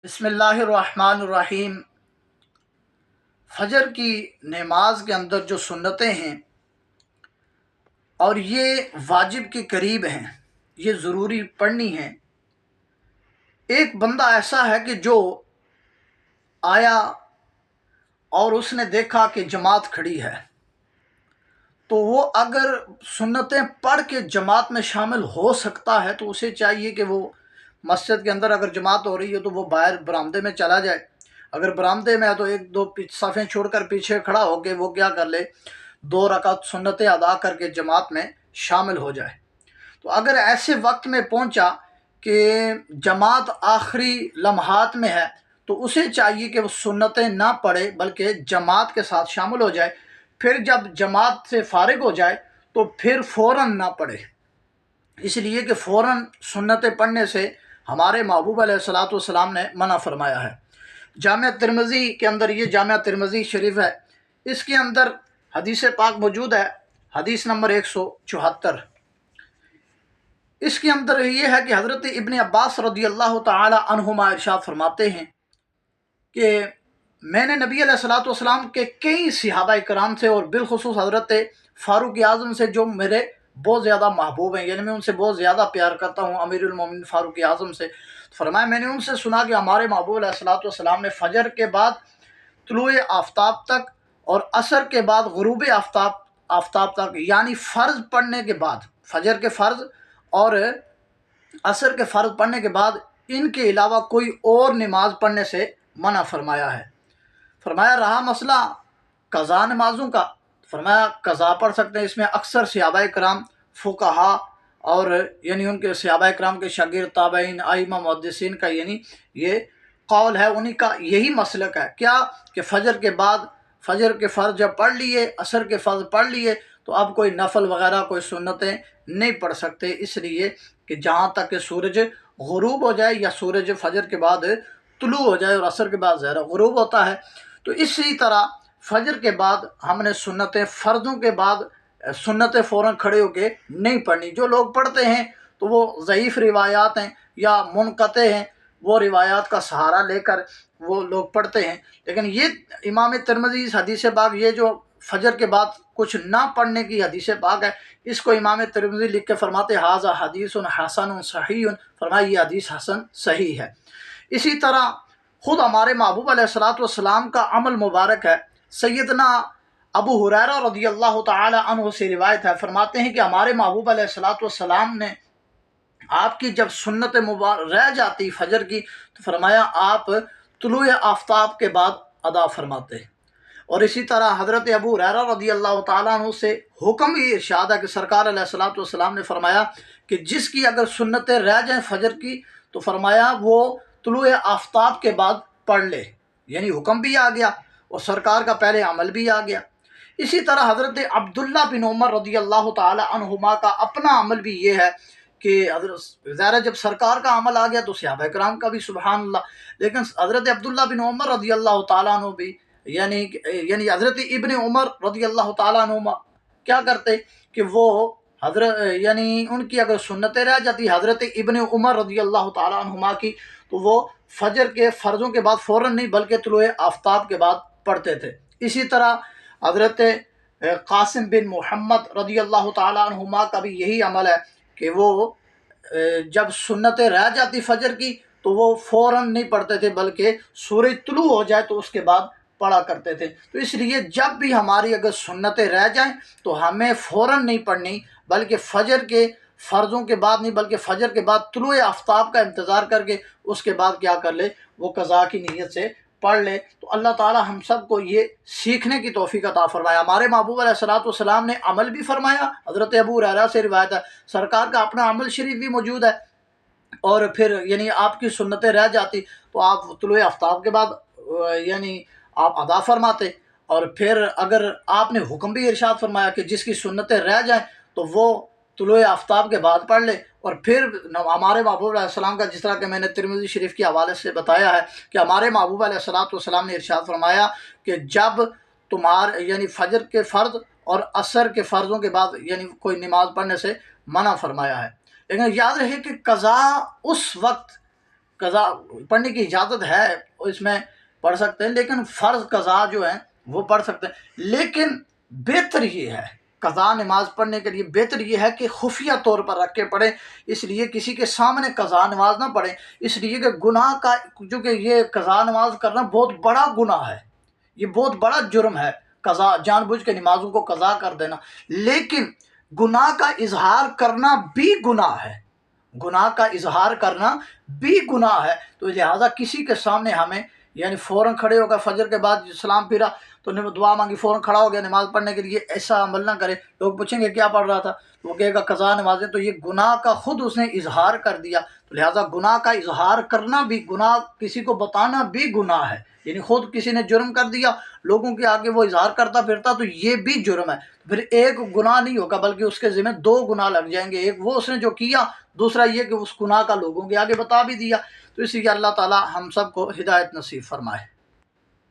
بسم اللہ الرحمن الرحیم۔ فجر کی نماز کے اندر جو سنتیں ہیں اور یہ واجب کے قریب ہیں، یہ ضروری پڑھنی ہیں۔ ایک بندہ ایسا ہے کہ جو آیا اور اس نے دیکھا کہ جماعت کھڑی ہے، تو وہ اگر سنتیں پڑھ کے جماعت میں شامل ہو سکتا ہے تو اسے چاہیے کہ وہ مسجد کے اندر اگر جماعت ہو رہی ہے تو وہ باہر برآمدے میں چلا جائے۔ اگر برآمدے میں ہے تو ایک دو صفیں چھوڑ کر پیچھے کھڑا ہو کے وہ کیا کر لے، 2 رکعت سنتیں ادا کر کے جماعت میں شامل ہو جائے۔ تو اگر ایسے وقت میں پہنچا کہ جماعت آخری لمحات میں ہے تو اسے چاہیے کہ وہ سنتیں نہ پڑھے بلکہ جماعت کے ساتھ شامل ہو جائے۔ پھر جب جماعت سے فارغ ہو جائے تو پھر فوراً نہ پڑھے، اس لیے کہ فوراً سنتیں پڑھنے سے ہمارے محبوب علیہ الصلاۃ والسلام نے منع فرمایا ہے۔ جامعہ ترمذی کے اندر، یہ جامعہ ترمذی شریف ہے، اس کے اندر حدیث پاک موجود ہے، حدیث نمبر 174۔ اس کے اندر یہ ہے کہ حضرت ابن عباس رضی اللہ تعالی عنہما ارشاد فرماتے ہیں کہ میں نے نبی علیہ الصلوۃ والسلام کے کئی صحابہ کرام سے اور بالخصوص حضرت فاروق اعظم سے، جو میرے بہت زیادہ محبوب ہیں، یعنی میں ان سے بہت زیادہ پیار کرتا ہوں، امیر المومنین فاروق اعظم سے، فرمایا میں نے ان سے سنا کہ ہمارے محبوب علیہ الصلوۃ والسلام نے فجر کے بعد طلوع آفتاب تک اور عصر کے بعد غروب آفتاب تک، یعنی فرض پڑھنے کے بعد، فجر کے فرض اور عصر کے فرض پڑھنے کے بعد ان کے علاوہ کوئی اور نماز پڑھنے سے منع فرمایا ہے۔ فرمایا رہا مسئلہ قضا نمازوں کا، فرمایا قضا پڑھ سکتے ہیں۔ اس میں اکثر صحابہ کرام، فقہا اور یعنی ان کے صحابہ کرام کے شاگرد، تابعین، ائمہ محدثین کا یعنی یہ قول ہے، انہی کا یہی مسلک ہے، کیا کہ فجر کے بعد فجر کے فرض جب پڑھ لیے، عصر کے فرض پڑھ لیے تو اب کوئی نفل وغیرہ کوئی سنتیں نہیں پڑھ سکتے، اس لیے کہ جہاں تک کہ سورج غروب ہو جائے یا سورج فجر کے بعد طلوع ہو جائے، اور عصر کے بعد ظاہر غروب ہوتا ہے۔ تو اسی طرح فجر کے بعد ہم نے سنتیں، فرضوں کے بعد سنتیں فوراً کھڑے ہو کے نہیں پڑھنی۔ جو لوگ پڑھتے ہیں تو وہ ضعیف روایات ہیں یا منقطع ہیں، وہ روایات کا سہارا لے کر وہ لوگ پڑھتے ہیں۔ لیکن یہ امام ترمذی حدیث پاک، یہ جو فجر کے بعد کچھ نہ پڑھنے کی حدیث پاک ہے، اس کو امام ترمذی لکھ کے فرماتے ھذا حدیث حسن صحیح، فرمایا یہ حدیث حسن صحیح ہے۔ اسی طرح خود ہمارے محبوب علیہ الصلوۃ والسلام کا عمل مبارک ہے، سیدنا ابو ہریرہ رضی اللہ تعالی عنہ سے روایت ہے، فرماتے ہیں کہ ہمارے محبوب علیہ الصلوۃ والسلام نے آپ کی جب سنت مبارک رہ جاتی فجر کی تو فرمایا آپ طلوع آفتاب کے بعد ادا فرماتے۔ اور اسی طرح حضرت ابو ہریرہ رضی اللہ تعالیٰ عنہ سے حکم بھی ارشاد ہے کہ سرکار علیہ الصلوۃ والسلام نے فرمایا کہ جس کی اگر سنتیں رہ جائیں فجر کی تو فرمایا وہ طلوع آفتاب کے بعد پڑھ لے، یعنی حکم بھی آ گیا اور سرکار کا پہلے عمل بھی آ گیا۔ اسی طرح حضرت عبداللہ بن عمر رضی اللہ تعالی عنہما کا اپنا عمل بھی یہ ہے کہ ظاہر جب سرکار کا عمل آ گیا تو صحابہ کرام کا بھی، سبحان اللہ، لیکن حضرت عبداللہ بن عمر رضی اللہ تعالیٰ عنہ بھی یعنی حضرت ابن عمر رضی اللہ تعالیٰ عنہما کیا کرتے کہ وہ حضرت یعنی ان کی اگر سنتیں رہ جاتی حضرت ابن عمر رضی اللہ تعالیٰ عنہما کی تو وہ فجر کے فرضوں کے بعد فوراً نہیں بلکہ طلوع آفتاب کے بعد پڑھتے تھے۔ اسی طرح حضرت قاسم بن محمد رضی اللہ تعالیٰ عنہما کا بھی یہی عمل ہے کہ وہ جب سنتیں رہ جاتی فجر کی تو وہ فوراً نہیں پڑھتے تھے بلکہ سورج طلوع ہو جائے تو اس کے بعد پڑھا کرتے تھے۔ تو اس لیے جب بھی ہماری اگر سنتیں رہ جائیں تو ہمیں فوراً نہیں پڑھنی بلکہ فجر کے فرضوں کے بعد نہیں بلکہ فجر کے بعد طلوع آفتاب کا انتظار کر کے اس کے بعد کیا کر لے، وہ قضا کی نیت سے پڑھ لے۔ تو اللہ تعالی ہم سب کو یہ سیکھنے کی توفیق عطا فرمایا۔ ہمارے محبوب علیہ الصلوۃ والسلام نے عمل بھی فرمایا، حضرت ابو ہریرہ سے روایت ہے، سرکار کا اپنا عمل شریف بھی موجود ہے، اور پھر یعنی آپ کی سنتیں رہ جاتی تو آپ طلوع آفتاب کے بعد یعنی آپ ادا فرماتے، اور پھر اگر آپ نے حکم بھی ارشاد فرمایا کہ جس کی سنتیں رہ جائیں تو وہ طلوع آفتاب کے بعد پڑھ لے۔ اور پھر ہمارے محبوب علیہ السلام کا، جس طرح کہ میں نے ترمذی شریف کے حوالے سے بتایا ہے کہ ہمارے محبوب علیہ الصلوۃ والسلام نے ارشاد فرمایا کہ جب تمہارے یعنی فجر کے فرض اور عصر کے فرضوں کے بعد یعنی کوئی نماز پڑھنے سے منع فرمایا ہے۔ لیکن یاد رہے کہ قضا اس وقت قضا پڑھنے کی اجازت ہے، اس میں پڑھ سکتے ہیں، لیکن فرض قضا جو ہیں وہ پڑھ سکتے ہیں۔ لیکن بہتر یہ ہے، قضا نماز پڑھنے کے لیے بہتر یہ ہے کہ خفیہ طور پر رکھ کے پڑھیں، اس لیے کسی کے سامنے قضا نماز نہ پڑھیں، اس لیے کہ گناہ کا، چونکہ یہ قضا نماز کرنا بہت بڑا گناہ ہے، یہ بہت بڑا جرم ہے، قضا جان بوجھ کے نمازوں کو قضا کر دینا۔ لیکن گناہ کا اظہار کرنا بھی گناہ ہے، گناہ کا اظہار کرنا بھی گناہ ہے، تو لہٰذا کسی کے سامنے ہمیں یعنی فوراً کھڑے ہو گئے، فجر کے بعد سلام پھرا تو دعا مانگی، فوراً کھڑا ہو گیا نماز پڑھنے کے لیے، ایسا عمل نہ کرے۔ لوگ پوچھیں گے کیا پڑھ رہا تھا، تو وہ کہے گا قضا نمازیں، تو یہ گناہ کا خود اس نے اظہار کر دیا، تو لہٰذا گناہ کا اظہار کرنا بھی گناہ، کسی کو بتانا بھی گناہ ہے، یعنی خود کسی نے جرم کر دیا، لوگوں کے آگے وہ اظہار کرتا پھرتا، تو یہ بھی جرم ہے۔ پھر ایک گناہ نہیں ہوگا بلکہ اس کے ذمہ دو گناہ لگ جائیں گے، ایک وہ اس نے جو کیا، دوسرا یہ کہ اس گناہ کا لوگوں کے آگے بتا بھی دیا۔ تو اسی لیے اللہ تعالی ہم سب کو ہدایت نصیب فرمائے۔